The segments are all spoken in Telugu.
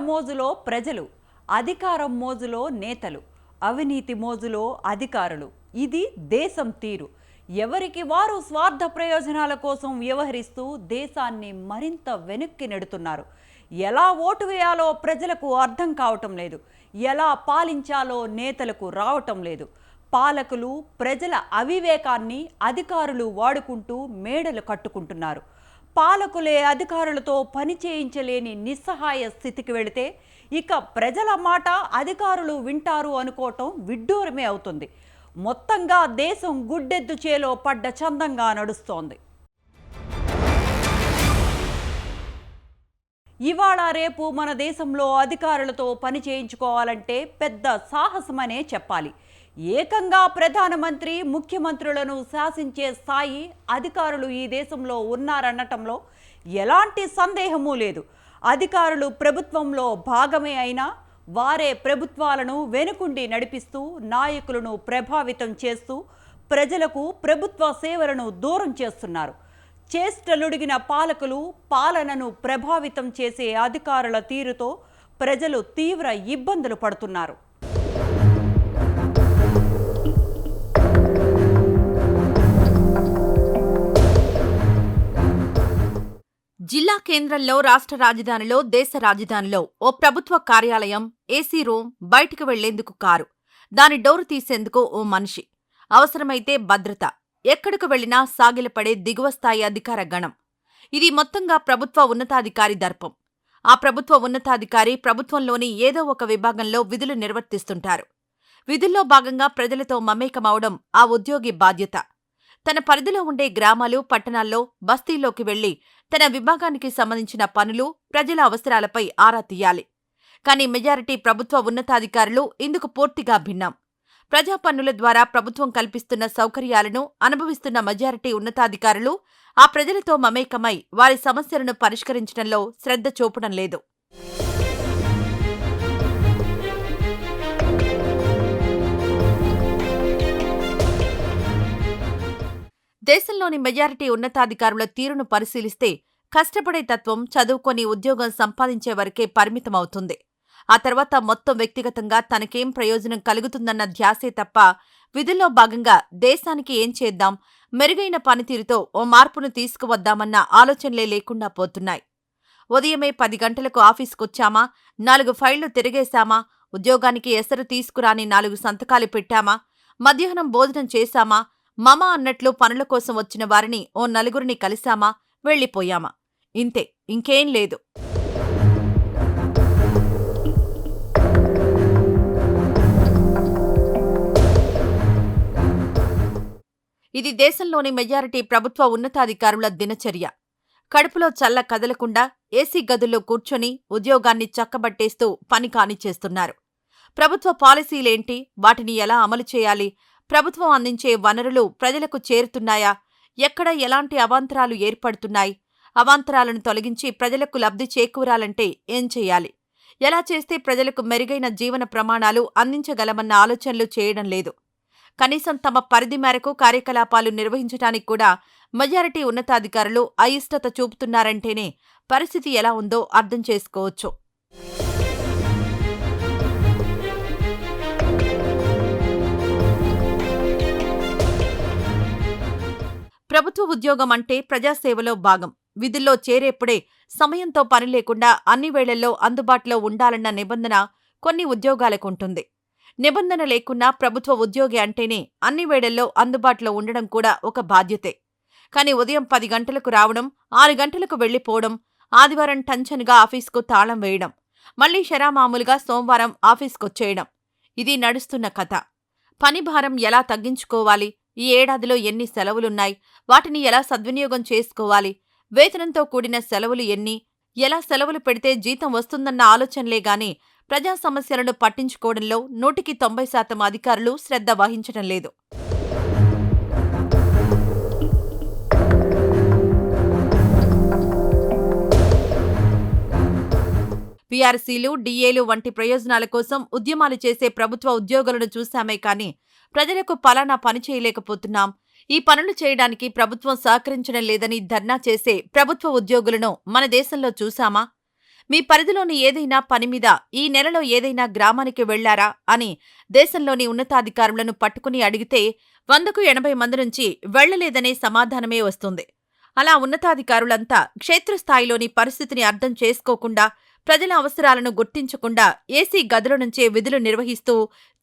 మోజులో ప్రజలు, అధికారం మోజులో నేతలు, అవినీతి మోజులో అధికారులు. ఇది దేశం తీరు. ఎవరికి వారు స్వార్థ ప్రయోజనాల కోసం వ్యవహరిస్తూ దేశాన్ని మరింత వెనక్కి నెడుతున్నారు. ఎలా ఓటు వేయాలో ప్రజలకు అర్థం కావటం లేదు. ఎలా పాలించాలో నేతలకు రావటం లేదు. పాలకులు ప్రజల అవివేకాన్ని అధికారులు వాడుకుంటూ మేడలు కట్టుకుంటున్నారు. పాలకులే అధికారులతో పని చేయించలేని నిస్సహాయ స్థితికి వెళితే ఇక ప్రజల మాట అధికారులు వింటారు అనుకోవటం విడ్డూరమే అవుతుంది. మొత్తంగా దేశం గుడ్డెద్దు చేలో పడ్డ చందంగా నడుస్తోంది. ఇవాళ రేపు మన దేశంలో అధికారులతో పని చేయించుకోవాలంటే పెద్ద సాహసమనే చెప్పాలి. ఏకంగా ప్రధానమంత్రి, ముఖ్యమంత్రులను శాసించే స్థాయి అధికారులు ఈ దేశంలో ఉన్నారనటంలో ఎలాంటి సందేహమూ లేదు. అధికారులు ప్రభుత్వంలో భాగమే అయినా వారే ప్రభుత్వాలను వెనుకుండి నడిపిస్తూ, నాయకులను ప్రభావితం చేస్తూ, ప్రజలకు ప్రభుత్వ సేవలను దూరం చేస్తున్నారు. చేష్టలుడిగిన పాలకులు పాలనను ప్రభావితం చేసే అధికారుల తీరుతో ప్రజలు తీవ్ర ఇబ్బందులు పడుతున్నారు. జిల్లా కేంద్రంలో, రాష్ట్ర రాజధానిలో, దేశ రాజధానిలో ఓ ప్రభుత్వ కార్యాలయం, ఏసీ రూమ్, బయటికి వెళ్లేందుకు కారు, దాని డోరు తీసేందుకు ఓ మనిషి, అవసరమైతే భద్రత, ఎక్కడికి వెళ్లినా సాగిలపడే దిగువ స్థాయి అధికార గణం. ఇది మొత్తంగా ప్రభుత్వ ఉన్నతాధికారి దర్పం. ఆ ప్రభుత్వ ఉన్నతాధికారి ప్రభుత్వంలోని ఏదో ఒక విభాగంలో విధులు నిర్వర్తిస్తుంటారు. విధుల్లో భాగంగా ప్రజలతో మమేకమవడం ఆ ఉద్యోగి బాధ్యత. తన పరిధిలో ఉండే గ్రామాలు, పట్టణాల్లో, బస్తీల్లోకి వెళ్లి తన విభాగానికి సంబంధించిన పనులు, ప్రజల అవసరాలపై ఆరా తీయాలి. కానీ మెజారిటీ ప్రభుత్వ ఉన్నతాధికారులు ఇందుకు పూర్తిగా భిన్నం. ప్రజా పన్నుల ద్వారా ప్రభుత్వం కల్పిస్తున్న సౌకర్యాలను అనుభవిస్తున్న మెజారిటీ ఉన్నతాధికారులు ఆ ప్రజలతో మమేకమై వారి సమస్యలను పరిష్కరించడంలో శ్రద్ధ చూపడం లేదు. దేశంలోని మెజారిటీ ఉన్నతాధికారుల తీరును పరిశీలిస్తే కష్టపడే తత్వం, చదువుకొని ఉద్యోగం సంపాదించే వరకే పరిమితమవుతుంది. ఆ తర్వాత మొత్తం వ్యక్తిగతంగా తనకేం ప్రయోజనం కలుగుతుందన్న ధ్యాసే తప్ప విధుల్లో భాగంగా దేశానికి ఏం చేద్దాం, మెరుగైన పనితీరుతో ఓ మార్పును తీసుకువద్దామన్న ఆలోచనలే లేకుండా పోతున్నాయి. ఉదయమే 10 గంటలకు ఆఫీసుకొచ్చామా, 4 ఫైళ్లు తిరిగేశామా, ఉద్యోగానికి ఎసరు తీసుకురాని 4 సంతకాలు పెట్టామా, మధ్యాహ్నం భోజనం చేశామా, మమ అన్నట్లు పనుల కోసం వచ్చిన వారిని ఓ 4 కలిశామా, వెళ్లిపోయామా, ఇంతే, ఇంకేం లేదు. ఇది దేశంలోని మెజారిటీ ప్రభుత్వ ఉన్నతాధికారుల దినచర్య. కడుపులో చల్ల కదలకుండా ఏసీ గదుల్లో కూర్చొని ఉద్యోగాన్ని చక్కబట్టేస్తూ పని కానిచేస్తున్నారు. ప్రభుత్వ పాలసీలేంటి, వాటిని ఎలా అమలు చేయాలి, ప్రభుత్వం అందించే వనరులు ప్రజలకు చేరుతున్నాయా, ఎక్కడ ఎలాంటి అవాంతరాలు ఏర్పడుతున్నాయి, అవాంతరాలను తొలగించి ప్రజలకు లబ్ధి చేకూరాలంటే ఏం చేయాలి, ఎలా చేస్తే ప్రజలకు మెరుగైన జీవన ప్రమాణాలు అందించగలమన్న ఆలోచనలు చేయడం లేదు. కనీసం తమ పరిధి మేరకు కార్యకలాపాలు నిర్వహించడానికి కూడా మెజారిటీ ఉన్నతాధికారులు అయిష్టత చూపుతున్నారంటేనే పరిస్థితి ఎలా ఉందో అర్థం చేసుకోవచ్చు. ప్రభుత్వ ఉద్యోగం అంటే ప్రజాసేవలో భాగం. విధుల్లో చేరేప్పుడే సమయంతో పని లేకుండా అన్ని వేళల్లో అందుబాటులో ఉండాలన్న నిబంధన కొన్ని ఉద్యోగాలకుంటుంది. నిబంధన లేకున్నా ప్రభుత్వ ఉద్యోగి అంటేనే అన్ని వేళల్లో అందుబాటులో ఉండడం కూడా ఒక బాధ్యతే. కానీ ఉదయం 10 గంటలకు రావడం, 6 గంటలకు వెళ్లిపోవడం, ఆదివారం టంచన్గా ఆఫీసుకు తాళం వేయడం, మళ్లీ షరామామూలుగా సోమవారం ఆఫీసుకొచ్చేయడం, ఇది నడుస్తున్న కథ. పని భారం ఎలా తగ్గించుకోవాలి, ఈ ఏడాదిలో ఎన్ని సెలవులున్నాయి, వాటిని ఎలా సద్వినియోగం చేసుకోవాలి, వేతనంతో కూడిన సెలవులు ఎన్ని, ఎలా సెలవులు పెడితే జీతం వస్తుందన్న ఆలోచనలే గాని ప్రజా సమస్యలను పట్టించుకోవడంలో 190% అధికారులు శ్రద్ధ వహించడం లేదు. పీఆర్సీలు, డీఏలు వంటి ప్రయోజనాల కోసం ఉద్యమాలు చేసే ప్రభుత్వ ఉద్యోగులను చూశామే కానీ ప్రజలకు పలానా పని చేయలేకపోతున్నాం, ఈ పనులు చేయడానికి ప్రభుత్వం సహకరించడం లేదని ధర్నా చేసే ప్రభుత్వ ఉద్యోగులను మన దేశంలో చూశామా? మీ పరిధిలోని ఏదైనా పని మీద ఈ నెలలో ఏదైనా గ్రామానికి వెళ్లారా అని దేశంలోని ఉన్నతాధికారులను పట్టుకుని అడిగితే 100కు 80 మంది నుంచి వెళ్లలేదనే సమాధానమే వస్తుంది. అలా ఉన్నతాధికారులంతా క్షేత్రస్థాయిలోని పరిస్థితిని అర్థం చేసుకోకుండా, ప్రజల అవసరాలను గుర్తించకుండా ఏసీ గదుల నుంచే విధులు నిర్వహిస్తూ,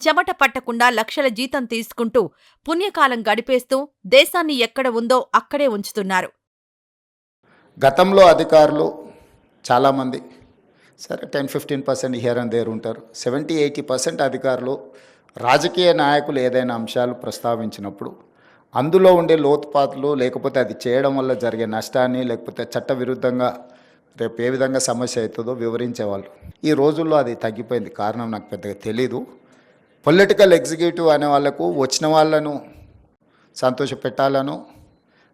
చెమట పట్టకుండా లక్షల జీతం తీసుకుంటూ, పుణ్యకాలం గడిపేస్తూ దేశాన్ని ఎక్కడ ఉందో అక్కడే ఉంచుతున్నారు. గతంలో అధికారులు చాలామంది సరే 10-15% హియర్ అండ్ దేర్ ఉంటారు. 70-80% అధికారులు రాజకీయ నాయకులు ఏదైనా అంశాలు ప్రస్తావించినప్పుడు అందులో ఉండే లోతుపాతులు, లేకపోతే అది చేయడం వల్ల జరిగే నష్టాన్ని, లేకపోతే చట్టవిరుద్ధంగా రేపు ఏ విధంగా సమస్య అవుతుందో వివరించేవాళ్ళు. ఈ రోజుల్లో అది తగ్గిపోయింది. కారణం నాకు పెద్దగా తెలీదు. పొలిటికల్ ఎగ్జిక్యూటివ్ అనే వాళ్ళకు వచ్చిన వాళ్ళను సంతోషపెట్టాలను,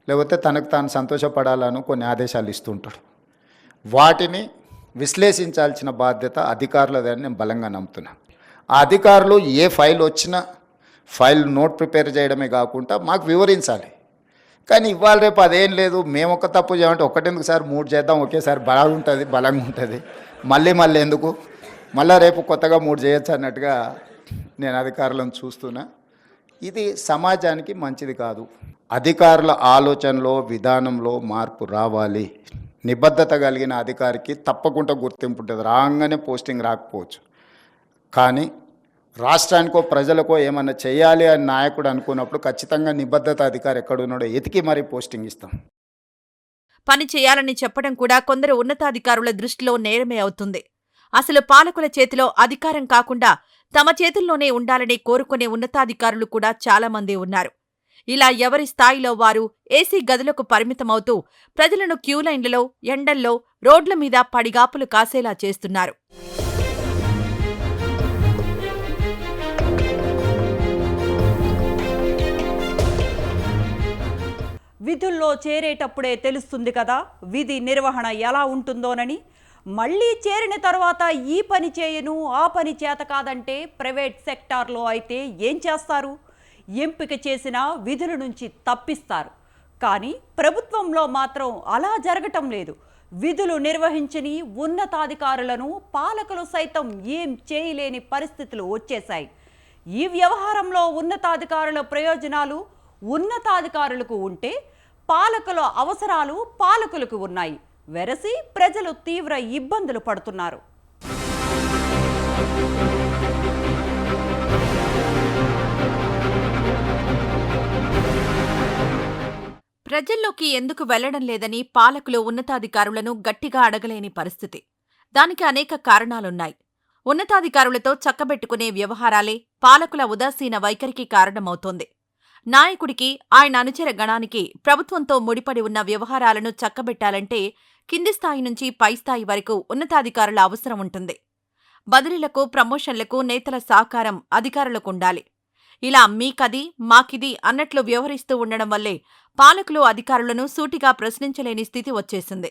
లేకపోతే తనకు తాను సంతోషపడాలను కొన్ని ఆదేశాలు ఇస్తుంటాడు. వాటిని విశ్లేషించాల్సిన బాధ్యత అధికారులదని నేను బలంగా నమ్ముతున్నా. ఆ అధికారులు ఏ ఫైల్ వచ్చినా ఫైల్ నోట్ ప్రిపేర్ చేయడమే కాకుండా మాకు వివరించాలి. కానీ ఇవాళ రేపు అదేం లేదు. మేము ఒక తప్పు చేయమంటే ఒకటెందుకు సార్ 3 చేద్దాం, ఒకేసారి బాగుంటుంది, బలంగా ఉంటుంది, మళ్ళీ ఎందుకు, మళ్ళీ రేపు కొత్తగా 3 చేయొచ్చు అన్నట్టుగా నేను అధికారులను చూస్తున్నా. ఇది సమాజానికి మంచిది కాదు. అధికారుల ఆలోచనలో, విధానంలో మార్పు రావాలి. నిబద్ధత కలిగిన అధికారికి తప్పకుండా గుర్తింపు ఉంటుంది. రాగానే పోస్టింగ్ రాకపోవచ్చు, కానీ రాష్ట్రానికో ప్రజలకో ఏమన్నా చేయాలి అని నాయకుడు అనుకున్నప్పుడు ఖచ్చితంగా నిబద్ధత అధికారి ఎక్కడున్నాడో ఎతికి మరీ పోస్టింగ్ ఇస్తాం. పని చేయాలని చెప్పడం కూడా కొందరు ఉన్నతాధికారుల దృష్టిలో నేరమే అవుతుంది. అసలు పాలకుల చేతిలో అధికారం కాకుండా తమ చేతుల్లోనే ఉండాలని కోరుకునే ఉన్నతాధికారులు కూడా చాలామంది ఉన్నారు. ఇలా ఎవరి స్థాయిలో వారు ఏసీ గదులకు పరిమితమవుతూ ప్రజలను క్యూలైన్లలో, ఎండల్లో, రోడ్ల మీద పడిగాపులు కాసేలా చేస్తున్నారు. విధుల్లో చేరేటప్పుడే తెలుస్తుంది కదా విధి నిర్వహణ ఎలా ఉంటుందోనని. మళ్ళీ చేరిన తర్వాత ఈ పని చేయను, ఆ పని చేత కాదంటే ప్రైవేట్ సెక్టార్లో అయితే ఏం చేస్తారు? ఎంపిక చేసిన విధుల నుంచి తప్పిస్తారు. కానీ ప్రభుత్వంలో మాత్రం అలా జరగటం లేదు. విధులు నిర్వహించని ఉన్నతాధికారులను పాలకులు సైతం ఏం చేయలేని పరిస్థితులు వచ్చేశాయి. ఈ వ్యవహారంలో ఉన్నతాధికారుల ప్రయోజనాలు ఉన్నతాధికారులకు ఉంటే, పాలకుల అవసరాలు పాలకులకు ఉన్నాయి. వెరసి ప్రజలు తీవ్ర ఇబ్బందులు పడుతున్నారు. ప్రజల్లోకి ఎందుకు వెళ్లడం లేదని పాలకులు ఉన్నతాధికారులను గట్టిగా అడగలేని పరిస్థితి. దానికి అనేక కారణాలున్నాయి. ఉన్నతాధికారులతో చక్కబెట్టుకునే వ్యవహారాలే పాలకుల ఉదాసీన వైఖరికి కారణమవుతోంది. నాయకుడికి, ఆయన అనుచర గణానికి ప్రభుత్వంతో ముడిపడి ఉన్న వ్యవహారాలను చక్కబెట్టాలంటే కింది స్థాయి నుంచి పై స్థాయి వరకు ఉన్నతాధికారుల అవసరం ఉంటుంది. బదిలీలకు, ప్రమోషన్లకు నేతల సహకారం అధికారులకుండాలి. ఇలా మీకది, మాకిది అన్నట్లు వ్యవహరిస్తూ ఉండడం వల్లే పాలకులు అధికారులను సూటిగా ప్రశ్నించలేని స్థితి వచ్చేసింది.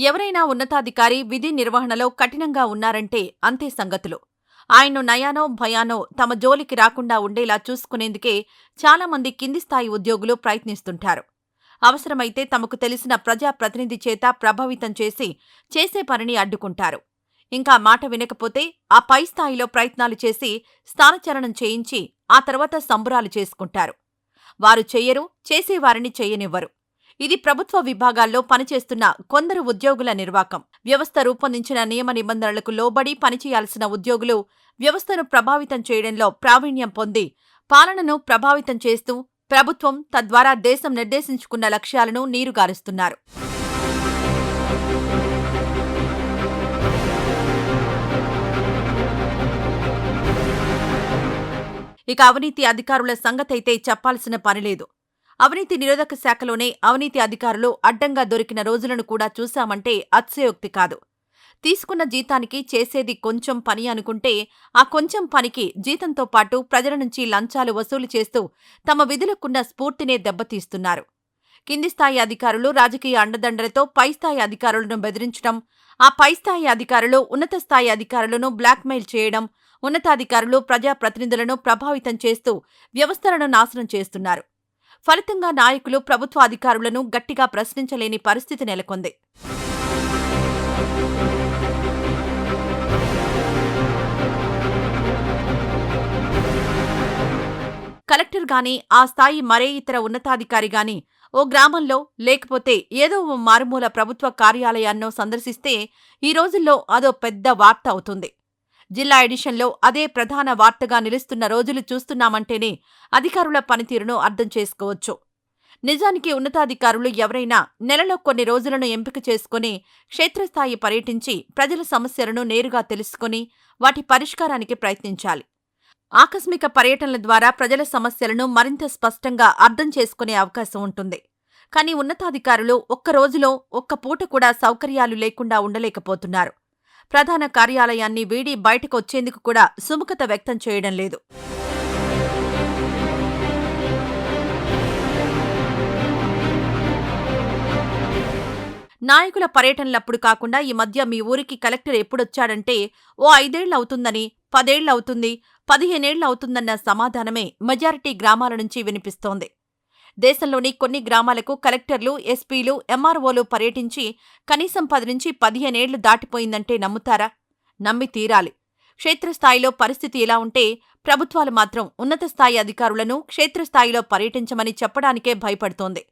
ఎవరైనా ఉన్నతాధికారి విధి నిర్వహణలో కఠినంగా ఉన్నారంటే అంతే సంగతులు. ఆయన్ను నయానో భయానో తమ జోలికి రాకుండా ఉండేలా చూసుకునేందుకే చాలామంది కింది స్థాయి ఉద్యోగులు ప్రయత్నిస్తుంటారు. అవసరమైతే తమకు తెలిసిన ప్రజాప్రతినిధి చేత ప్రభావితం చేసి చేసే పనిని అడ్డుకుంటారు. ఇంకా మాట వినకపోతే ఆ పై స్థాయిలో ప్రయత్నాలు చేసి స్థానచలనం చేయించి ఆ తర్వాత సంబురాలు చేసుకుంటారు. వారు చెయ్యరు, చేసేవారిని చెయ్యనివ్వరు. ఇది ప్రభుత్వ విభాగాల్లో పనిచేస్తున్న కొందరు ఉద్యోగుల నిర్వాకం. వ్యవస్థ రూపొందించిన నియమ నిబంధనలకు లోబడి పనిచేయాల్సిన ఉద్యోగులు వ్యవస్థను ప్రభావితం చేయడంలో ప్రావీణ్యం పొంది పాలనను ప్రభావితం చేస్తూ ప్రభుత్వం, తద్వారా దేశం నిర్దేశించుకున్న లక్ష్యాలను నీరుగారుస్తున్నారు. ఇక అవినీతి అధికారుల సంగతైతే చెప్పాల్సిన పనిలేదు. అవినీతి నిరోధక శాఖలోనే అవినీతి అధికారులు అడ్డంగా దొరికిన రోజులను కూడా చూశామంటే అతిశయోక్తి కాదు. తీసుకున్న జీతానికి చేసేది కొంచెం పని అనుకుంటే ఆ కొంచెం పనికి జీతంతో పాటు ప్రజల నుంచి లంచాలు వసూలు చేస్తూ తమ విధులకున్న స్ఫూర్తినే దెబ్బతీస్తున్నారు. కింది స్థాయి అధికారులు రాజకీయ అండదండలతో పై స్థాయి అధికారులను బెదిరించడం, ఆ పై స్థాయి అధికారులు ఉన్నత స్థాయి అధికారులను బ్లాక్మెయిల్ చేయడం, ఉన్నతాధికారులు ప్రజాప్రతినిధులను ప్రభావితం చేస్తూ వ్యవస్థలను నాశనం చేస్తున్నారు. ఫలితంగా నాయకులు ప్రభుత్వ అధికారులను గట్టిగా ప్రశ్నించలేని పరిస్థితి నెలకొంది. కలెక్టర్ గాని, ఆ స్థాయి మరే ఇతర ఉన్నతాధికారి గాని ఓ గ్రామంలో లేకపోతే ఏదో ఓ మారుమూల ప్రభుత్వ కార్యాలయాన్నో సందర్శిస్తే ఈ రోజుల్లో అదో పెద్ద వార్త అవుతుంది. జిల్లా ఎడిషన్లో అదే ప్రధాన వార్తగా నిలుస్తున్న రోజులు చూస్తున్నామంటేనే అధికారుల పనితీరును అర్థం చేసుకోవచ్చు. నిజానికి ఉన్నతాధికారులు ఎవరైనా నెలలో కొన్ని రోజులను ఎంపిక చేసుకుని క్షేత్రస్థాయి పర్యటించి ప్రజల సమస్యలను నేరుగా తెలుసుకుని వాటి పరిష్కారానికి ప్రయత్నించాలి. ఆకస్మిక పర్యటనల ద్వారా ప్రజల సమస్యలను మరింత స్పష్టంగా అర్థం చేసుకునే అవకాశం ఉంటుంది. కానీ ఉన్నతాధికారులు ఒక్క రోజులో ఒక్క పూట కూడా సౌకర్యాలు లేకుండా ఉండలేకపోతున్నారు. ప్రధాన కార్యాలయాన్ని వీడి బయటకు వచ్చేందుకు కూడా సుముఖత వ్యక్తం చేయడం లేదు. నాయకుల పర్యటనలప్పుడు కాకుండా ఈ మధ్య మీ ఊరికి కలెక్టర్ ఎప్పుడొచ్చాడంటే ఓ 5 ఏళ్లవుతుందని, 10 ఏళ్లవుతుంది, 15 ఏళ్లవుతుందన్న సమాధానమే మెజారిటీ గ్రామాల నుంచి వినిపిస్తోంది. దేశంలోని కొన్ని గ్రామాలకు కలెక్టర్లు, ఎస్పీలు, ఎంఆర్ఓలు పర్యటించి కనీసం 10 నుంచి 15 ఏళ్లు దాటిపోయిందంటే నమ్ముతారా? నమ్మి తీరాలి. క్షేత్రస్థాయిలో పరిస్థితి ఇలా ఉంటే ప్రభుత్వాలు మాత్రం ఉన్నత స్థాయి అధికారులను క్షేత్రస్థాయిలో పర్యటించమని చెప్పడానికే భయపడుతోంది.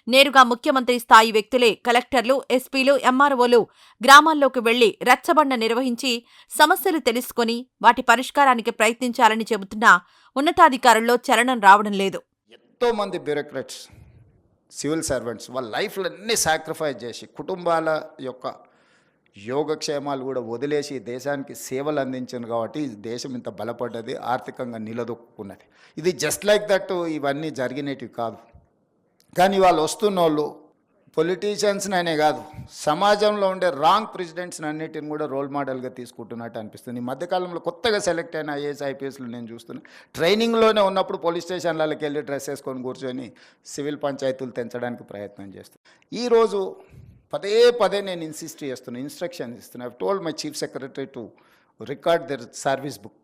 నేరుగా ముఖ్యమంత్రి స్థాయి వ్యక్తులే కలెక్టర్లు, ఎస్పీలు, ఎంఆర్ఓలు గ్రామాల్లోకి వెళ్లి రచ్చబండ నిర్వహించి సమస్యలు తెలుసుకుని వాటి పరిష్కారానికి ప్రయత్నించాలని చెబుతున్నా ఉన్నతాధికారుల్లో చలనం రావడం లేదు. ఎంతోమంది బ్యూరోక్రాట్స్, సివిల్ సర్వెంట్స్ వాళ్ళ లైఫ్లో అన్నీ సాక్రిఫైస్ చేసి కుటుంబాల యొక్క యోగక్షేమాలు కూడా వదిలేసి దేశానికి సేవలు అందించారు కాబట్టి దేశం ఇంత బలపడ్డది, ఆర్థికంగా నిలదొక్కున్నది. ఇది జస్ట్ లైక్ దట్ ఇవన్నీ జరిగినవి కాదు. కానీ వాళ్ళు వస్తున్న వాళ్ళు పొలిటీషియన్స్ని అనే కాదు, సమాజంలో ఉండే రాంగ్ ప్రెసిడెంట్స్ని అన్నిటిని కూడా రోల్ మోడల్గా తీసుకుంటున్నట్టు అనిపిస్తుంది. ఈ మధ్యకాలంలో కొత్తగా సెలెక్ట్ అయిన ఐఏఎస్, ఐపీఎస్లు నేను చూస్తున్నాను. ట్రైనింగ్లోనే ఉన్నప్పుడు పోలీస్ స్టేషన్లకి వెళ్ళి డ్రెస్ వేసుకొని కూర్చొని సివిల్ పంచాయతీలు తెంచడానికి ప్రయత్నం చేస్తాను. ఈరోజు పదే పదే నేను ఇన్స్ట్రక్షన్ ఇస్తున్నా. I told my chief secretary to record there service book,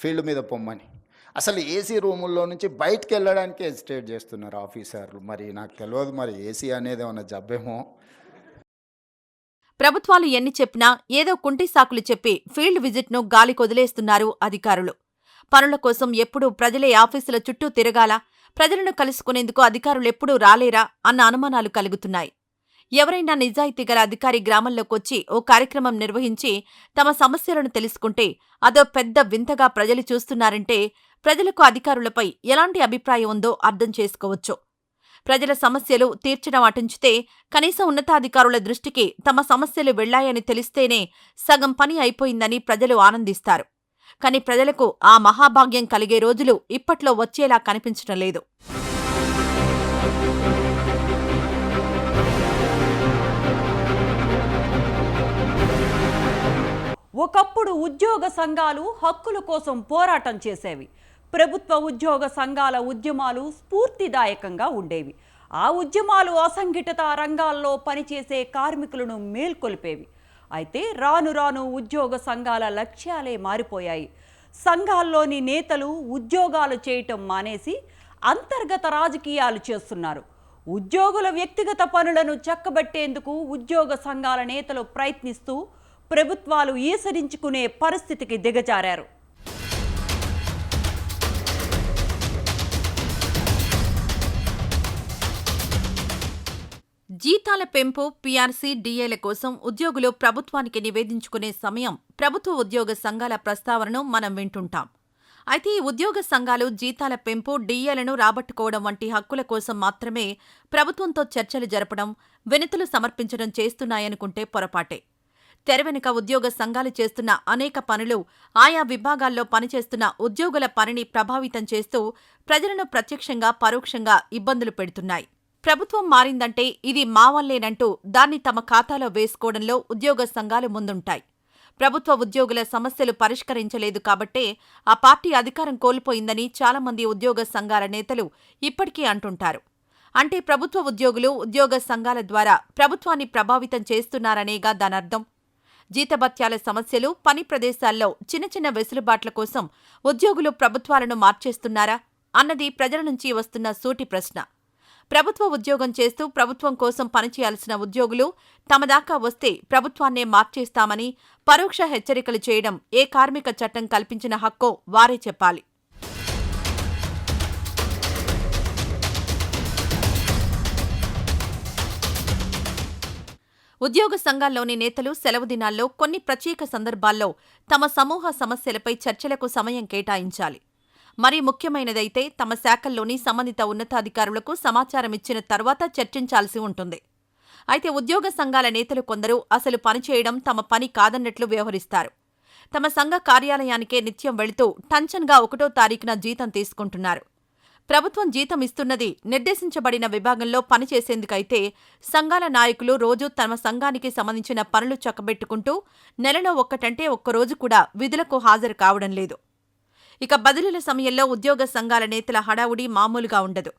field మీద పొమ్మని. అసలు ఏసీ రూముల్లో నుంచి బయటకు వెళ్ళడానికి హెసిటేట్ చేస్తున్నారు ఆఫీసర్లు. మరి నాకు తెలియదు, మరి ఏసీ అనేది ఏమన్నా జబ్బేమో. ప్రభుత్వాలు ఎన్ని చెప్పినా ఏదో కుంటి సాకులు చెప్పి ఫీల్డ్ విజిట్ను గాలికొదిలేస్తున్నారు అధికారులు. పనుల కోసం ఎప్పుడూ ప్రజలే ఆఫీసుల చుట్టూ తిరగాలా, ప్రజలను కలుసుకునేందుకు అధికారులెప్పుడూ రాలేరా అన్న అనుమానాలు కలుగుతున్నాయి. ఎవరైనా నిజాయితీ గల అధికారి గ్రామంలోకొచ్చి ఓ కార్యక్రమం నిర్వహించి తమ సమస్యలను తెలుసుకుంటే అదో పెద్ద వింతగా ప్రజలు చూస్తున్నారంటే ప్రజలకు అధికారులపై ఎలాంటి అభిప్రాయం ఉందో అర్థం చేసుకోవచ్చు. ప్రజల సమస్యలు తీర్చడం అటుంచితే కనీసం ఉన్నతాధికారుల దృష్టికి తమ సమస్యలు వెళ్లాయని తెలిస్తేనే సగం పని అయిపోయిందని ప్రజలు ఆనందిస్తారు. కాని ప్రజలకు ఆ మహాభాగ్యం కలిగే రోజులు ఇప్పట్లో వచ్చేలా కనిపించడం లేదు. ఒకప్పుడు ఉద్యోగ సంఘాలు హక్కుల కోసం పోరాటం చేసేవి. ప్రభుత్వ ఉద్యోగ సంఘాల ఉద్యమాలు స్ఫూర్తిదాయకంగా ఉండేవి. ఆ ఉద్యమాలు అసంఘటిత రంగాల్లో పనిచేసే కార్మికులను మేల్కొల్పేవి. అయితే రాను రాను ఉద్యోగ సంఘాల లక్ష్యాలే మారిపోయాయి. సంఘాల్లోని నేతలు ఉద్యోగాలు చేయటం మానేసి అంతర్గత రాజకీయాలు చేస్తున్నారు. ఉద్యోగుల వ్యక్తిగత పనులను చక్కబెట్టేందుకు ఉద్యోగ సంఘాల నేతలు ప్రయత్నిస్తూ ప్రభుత్వాలు ఈసరించుకునే పరిస్థితికి దిగజారారు. జీతాల పెంపు, పీఆర్సీ, డీఏల కోసం ఉద్యోగులు ప్రభుత్వానికి నివేదించుకునే సమయం ప్రభుత్వ ఉద్యోగ సంఘాల ప్రస్తావనను మనం వింటుంటాం. అయితే ఈ ఉద్యోగ సంఘాలు జీతాల పెంపు, డీఏలను రాబట్టుకోవడం వంటి హక్కుల కోసం మాత్రమే ప్రభుత్వంతో చర్చలు జరపడం, వినతులు సమర్పించడం చేస్తున్నాయనుకుంటే పొరపాటే. తెరవెనుక ఉద్యోగ సంఘాలు చేస్తున్న అనేక పనులు ఆయా విభాగాల్లో పనిచేస్తున్న ఉద్యోగుల పనిని ప్రభావితం చేస్తూ ప్రజలను ప్రత్యక్షంగా, పరోక్షంగా ఇబ్బందులు పెడుతున్నాయి. ప్రభుత్వం మారిందంటే ఇది మా వల్లేనంటూ దాన్ని తమ ఖాతాలో వేసుకోవడంలో ఉద్యోగ సంఘాలు ముందుంటాయి. ప్రభుత్వ ఉద్యోగుల సమస్యలు పరిష్కరించలేదు కాబట్టే ఆ పార్టీ అధికారం కోల్పోయిందని చాలామంది ఉద్యోగ సంఘాల నేతలు ఇప్పటికీ అంటుంటారు. అంటే ప్రభుత్వ ఉద్యోగులు ఉద్యోగ సంఘాల ద్వారా ప్రభుత్వాన్ని ప్రభావితం చేస్తున్నారనేగా దానర్థం. జీతభత్యాల సమస్యలు, పని ప్రదేశాల్లో చిన్న చిన్న వెసులుబాట్ల కోసం ఉద్యోగులు ప్రభుత్వాలను మార్చేస్తున్నారా? అన్నది ప్రజల నుంచి వస్తున్న సూటి ప్రశ్న. ప్రభుత్వ ఉద్యోగం చేస్తూ ప్రభుత్వం కోసం పనిచేయాల్సిన ఉద్యోగులు తమ దాకా వస్తే ప్రభుత్వాన్నే మార్చేస్తామని పరోక్ష హెచ్చరికలు చేయడం ఏ కార్మిక చట్టం కల్పించిన హక్కో వారే చెప్పాలి. ఉద్యోగ సంఘాల్లోని నేతలు సెలవు దినాల్లో కొన్ని ప్రత్యేక సందర్భాల్లో తమ సమూహ సమస్యలపై చర్చలకు సమయం కేటాయించాలి. మరీ ముఖ్యమైనదైతే తమ శాఖల్లోని సంబంధిత ఉన్నతాధికారులకు సమాచారమిచ్చిన తర్వాత చర్చించాల్సి ఉంటుంది. అయితే ఉద్యోగ సంఘాల నేతలు కొందరు అసలు పనిచేయడం తమ పని కాదన్నట్లు వ్యవహరిస్తారు. తమ సంఘ కార్యాలయానికే నిత్యం వెళుతూ టంచన్గా 1వ తారీఖున జీతం తీసుకుంటున్నారు. ప్రభుత్వం జీతం ఇస్తున్నది నిర్దేశించబడిన విభాగంలో పనిచేసేందుకైతే సంఘాల నాయకులు రోజూ తమ సంఘానికి సంబంధించిన పనులు చక్కబెట్టుకుంటూ నెలలో ఒక్కటంటే ఒక్కరోజు కూడా విధులకు హాజరు కావడం లేదు. ఇక బదిలీల సమయంలో ఉద్యోగ సంఘాల నేతల హడావుడి మామూలుగా ఉండదు.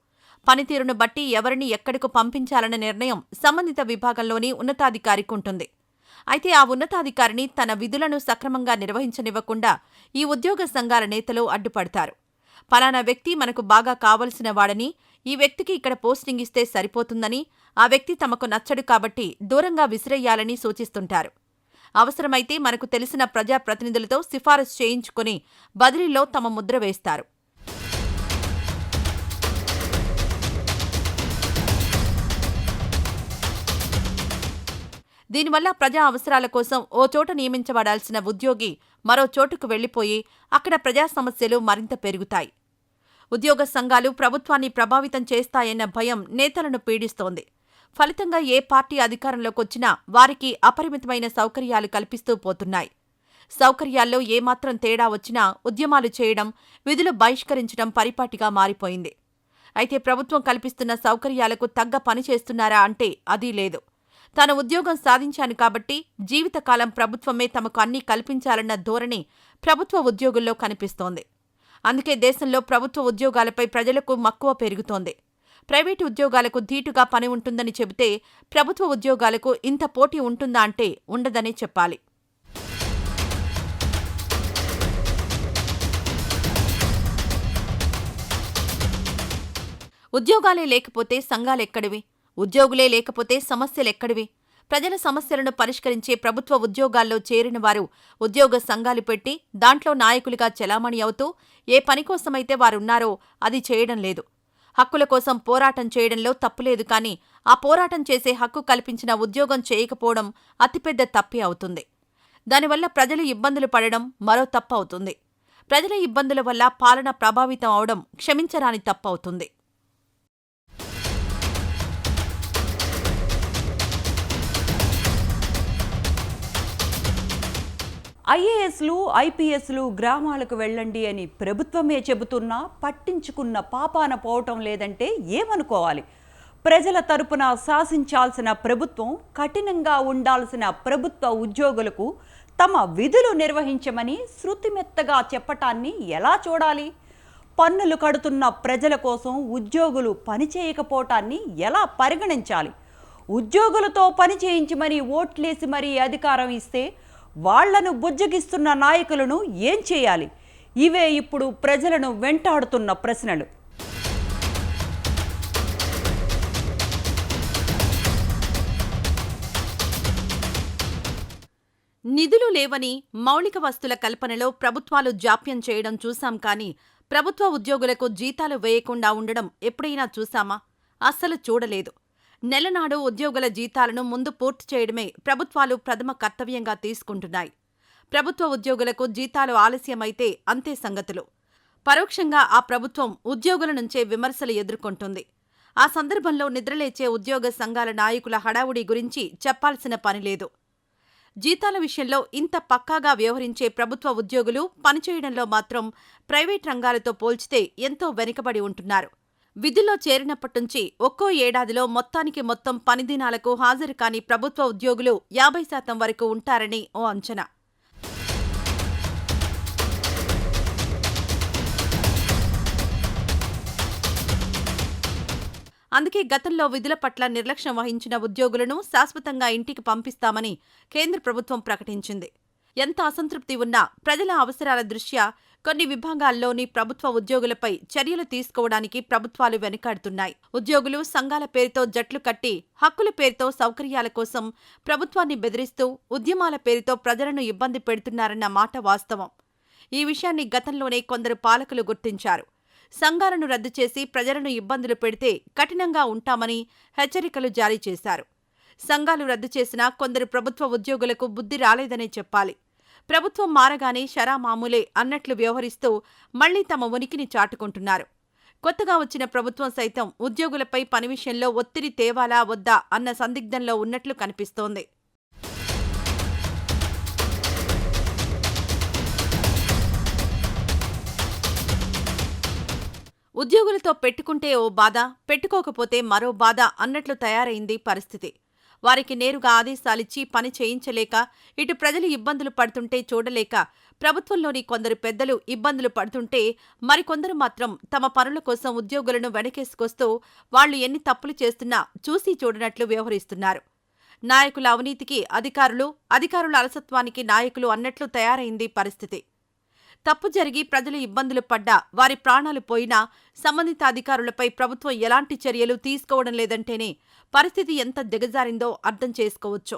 పనితీరును బట్టి ఎవరిని ఎక్కడకు పంపించాలన్న నిర్ణయం సంబంధిత విభాగంలోని ఉన్నతాధికారికి ఉంటుంది. అయితే ఆ ఉన్నతాధికారిని తన విధులను సక్రమంగా నిర్వహించనివ్వకుండా ఈ ఉద్యోగ సంఘాల నేతలు అడ్డుపడతారు. ఫలానా వ్యక్తి మనకు బాగా కావలసిన వాడని, ఈ వ్యక్తికి ఇక్కడ పోస్టింగ్ ఇస్తే సరిపోతుందని, ఆ వ్యక్తి తమకు నచ్చడు కాబట్టి దూరంగా విసిరేయాలని సూచిస్తుంటారు. అవసరమైతే మనకు తెలిసిన ప్రజాప్రతినిధులతో సిఫారసు చేయించుకుని బదిలీలో తమ ముద్ర వేస్తారు. దీనివల్ల ప్రజా అవసరాల కోసం ఓ చోట నియమించబడాల్సిన ఉద్యోగి మరో చోటుకు వెళ్లిపోయి అక్కడ ప్రజా సమస్యలు మరింత పెరుగుతాయి. ఉద్యోగ సంఘాలు ప్రభుత్వాన్ని ప్రభావితం చేస్తాయన్న భయం నేతలను పీడిస్తోంది. ఫలితంగా ఏ పార్టీ అధికారంలోకొచ్చినా వారికి అపరిమితమైన సౌకర్యాలు కల్పిస్తూ పోతున్నాయి. సౌకర్యాల్లో ఏమాత్రం తేడా వచ్చినా ఉద్యమాలు చేయడం, విధులు బహిష్కరించడం పరిపాటిగా మారిపోయింది. అయితే ప్రభుత్వం కల్పిస్తున్న సౌకర్యాలకు తగ్గ పని చేస్తున్నారా అంటే అదీ లేదు. తాను ఉద్యోగం సాధించాను కాబట్టి జీవితకాలం ప్రభుత్వమే తమకు అన్నీ కల్పించాలన్న ధోరణి ప్రభుత్వ ఉద్యోగుల్లో కనిపిస్తోంది. అందుకే దేశంలో ప్రభుత్వ ఉద్యోగాలపై ప్రజలకు మక్కువ పెరుగుతోంది. ప్రైవేటు ఉద్యోగాలకు ధీటుగా పని ఉంటుందని చెబితే ప్రభుత్వ ఉద్యోగాలకు ఇంత పోటీ ఉంటుందా అంటే ఉండదనే చెప్పాలి. ఉద్యోగాలే లేకపోతే సంఘాలెక్కడివి? ఉద్యోగులే లేకపోతే సమస్యలెక్కడివి? ప్రజల సమస్యలను పరిష్కరించే ప్రభుత్వ ఉద్యోగాల్లో చేరిన వారు ఉద్యోగ సంఘాలు పెట్టి దాంట్లో నాయకులుగా చెలామణి అవుతూ ఏ పనికోసమైతే వారున్నారో అది చేయడం లేదు. హక్కుల కోసం పోరాటం చేయడంలో తప్పులేదు, కానీ ఆ పోరాటం చేసే హక్కు కల్పించిన ఉద్యోగం చేయకపోవడం అతిపెద్ద తప్పే అవుతుంది. దానివల్ల ప్రజలు ఇబ్బందులు పడడం మరో తప్పు అవుతుంది. ప్రజల ఇబ్బందుల వల్ల పాలన ప్రభావితం అవడం క్షమించరాని తప్పు అవుతుంది. ఐఏఎస్లు, ఐపీఎస్లు గ్రామాలకు వెళ్ళండి అని ప్రభుత్వమే చెబుతున్నా పట్టించుకున్న పాపాన పోవటం లేదంటే ఏమనుకోవాలి? ప్రజల తరపున శాసించాల్సిన ప్రభుత్వం కఠినంగా ఉండాల్సిన ప్రభుత్వ ఉద్యోగులకు తమ విధులు నిర్వహించమని శృతిమెత్తగా చెప్పటాన్ని ఎలా చూడాలి? పన్నులు కడుతున్న ప్రజల కోసం ఉద్యోగులు పనిచేయకపోవటాన్ని ఎలా పరిగణించాలి? ఉద్యోగులతో పని చేయించమని ఓట్లేసి మరీ అధికారం ఇస్తే వాళ్లను బుజ్జగిస్తున్న నాయకులను ఏం చేయాలి? ఇవే ఇప్పుడు ప్రజలను వెంటాడుతున్న ప్రశ్నలు. నిధులు లేవని మౌలిక వస్తుల కల్పనలో ప్రభుత్వాలు జాప్యం చేయడం చూశాం, కానీ ప్రభుత్వ ఉద్యోగులకు జీతాలు వేయకుండా ఉండడం ఎప్పుడైనా చూశామా? అస్సలు చూడలేదు. నెలనాడు ఉద్యోగుల జీతాలను ముందు పూర్తి చేయడమే ప్రభుత్వాలు ప్రథమ కర్తవ్యంగా తీసుకుంటున్నాయి. ప్రభుత్వ ఉద్యోగులకు జీతాలు ఆలస్యమైతే అంతే సంగతులు. పరోక్షంగా ఆ ప్రభుత్వం ఉద్యోగుల నుంచే విమర్శలు ఎదుర్కొంటుంది. ఆ సందర్భంలో నిద్రలేచే ఉద్యోగ సంఘాల నాయకుల హడావుడి గురించి చెప్పాల్సిన పనిలేదు. జీతాల విషయంలో ఇంత పక్కాగా వ్యవహరించే ప్రభుత్వ ఉద్యోగులు పనిచేయడంలో మాత్రం ప్రైవేట్ రంగాలతో పోల్చితే ఎంతో వెనుకబడి ఉంటున్నారు. విధుల్లో చేరినప్పటినుంచి ఒక్కో ఏడాదిలో మొత్తానికి మొత్తం పనిదినాలకు హాజరు కాని ప్రభుత్వ ఉద్యోగులు 50% వరకు ఉంటారని ఓ అంచనా. అందుకే గతంలో విధుల పట్ల నిర్లక్ష్యం వహించిన ఉద్యోగులను శాశ్వతంగా ఇంటికి పంపిస్తామని కేంద్ర ప్రభుత్వం ప్రకటించింది. ఎంత అసంతృప్తి ఉన్నా ప్రజల అవసరాల దృష్ట్యా కొన్ని విభాగాల్లోని ప్రభుత్వ ఉద్యోగులపై చర్యలు తీసుకోవడానికి ప్రభుత్వాలు వెనుకాడుతున్నాయి. ఉద్యోగులు సంఘాల పేరుతో జట్లు కట్టి హక్కుల పేరుతో సౌకర్యాల కోసం ప్రభుత్వాన్ని బెదిరిస్తూ ఉద్యమాల పేరుతో ప్రజలను ఇబ్బంది పెడుతున్నారన్న మాట వాస్తవం. ఈ విషయాన్ని గతంలోనే కొందరు పాలకులు గుర్తించారు. సంఘాలను రద్దు చేసి ప్రజలను ఇబ్బందులు పెడితే కఠినంగా ఉంటామని హెచ్చరికలు జారీ చేశారు. సంఘాలు రద్దు చేసినా కొందరు ప్రభుత్వ ఉద్యోగులకు బుద్ధి రాలేదనే చెప్పాలి. ప్రభుత్వం మారగానే షరా మామూలే అన్నట్లు వ్యవహరిస్తూ మళ్లీ తమ ఉనికిని చాటుకుంటున్నారు. కొత్తగా వచ్చిన ప్రభుత్వం సైతం ఉద్యోగులపై పని విషయంలో ఒత్తిడి తేవాలా వద్దా అన్న సందిగ్ధంలో ఉన్నట్లు కనిపిస్తోంది. ఉద్యోగులతో పెట్టుకుంటే ఓ బాధ, పెట్టుకోకపోతే మరో బాధ అన్నట్లు తయారైంది పరిస్థితి. వారికి నేరుగా ఆదేశాలిచ్చి పని చేయించలేక, ఇటు ప్రజలు ఇబ్బందులు పడుతుంటే చూడలేక, ప్రభుత్వంలోని కొందరు పెద్దలు ఇబ్బందులు పడుతుంటే మరికొందరు మాత్రం తమ పనుల కోసం ఉద్యోగులను వెనకేసుకొస్తూ వాళ్లు ఎన్ని తప్పులు చేస్తున్నా చూసి చూడనట్లు వ్యవహరిస్తున్నారు. నాయకుల అవినీతికి అధికారులు, అధికారుల అలసత్వానికి నాయకులు అన్నట్లు తయారైంది పరిస్థితి. తప్పు జరిగి ప్రజలు ఇబ్బందులు పడ్డా, వారి ప్రాణాలు పోయినా సంబంధిత అధికారులపై ప్రభుత్వం ఎలాంటి చర్యలు తీసుకోవడం లేదంటేనే పరిస్థితి ఎంత దిగజారిందో అర్థం చేసుకోవచ్చు.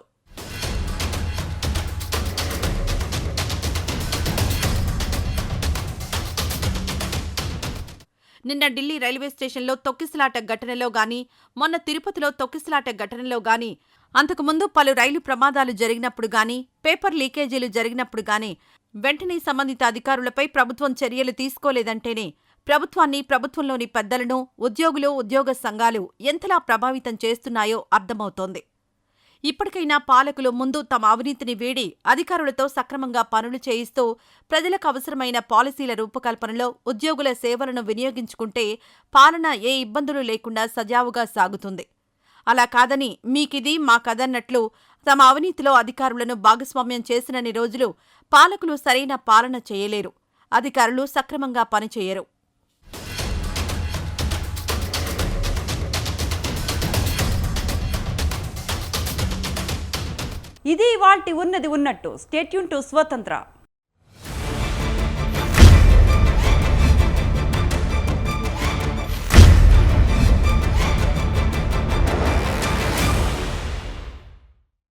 నిన్న ఢిల్లీ రైల్వే స్టేషన్లో తొక్కిసలాట ఘటనలో గానీ, మొన్న తిరుపతిలో తొక్కిసలాట ఘటనలో గానీ, అంతకుముందు పలు రైలు ప్రమాదాలు జరిగినప్పుడు గానీ, పేపర్ లీకేజీలు జరిగినప్పుడు గానీ వెంటనే సంబంధిత అధికారులపై ప్రభుత్వం చర్యలు తీసుకోలేదంటేనే ప్రభుత్వాన్ని, ప్రభుత్వంలోని పెద్దలను, ఉద్యోగులు, ఉద్యోగ సంఘాలు ఎంతలా ప్రభావితం చేస్తున్నాయో అర్థమవుతోంది. ఇప్పటికైనా పాలకులు ముందు తమ అవినీతిని వీడి అధికారులతో సక్రమంగా పనులు చేయిస్తూ ప్రజలకు అవసరమైన పాలసీల రూపకల్పనలో ఉద్యోగుల సేవలను వినియోగించుకుంటే పాలన ఏ ఇబ్బందులు లేకుండా సజావుగా సాగుతుంది. అలా కాదని మీకిది మాకదన్నట్లు తమ అవినీతిలో అధికారులను భాగస్వామ్యం చేసినన్ని రోజులు పాలకులు సరైన పాలన చేయలేరు, అధికారులు సక్రమంగా పనిచేయరు. ఇది ఇవాల్టి ఉన్నది ఉన్నట్టు. స్టే ట్యూన్ టు స్వతంత్ర.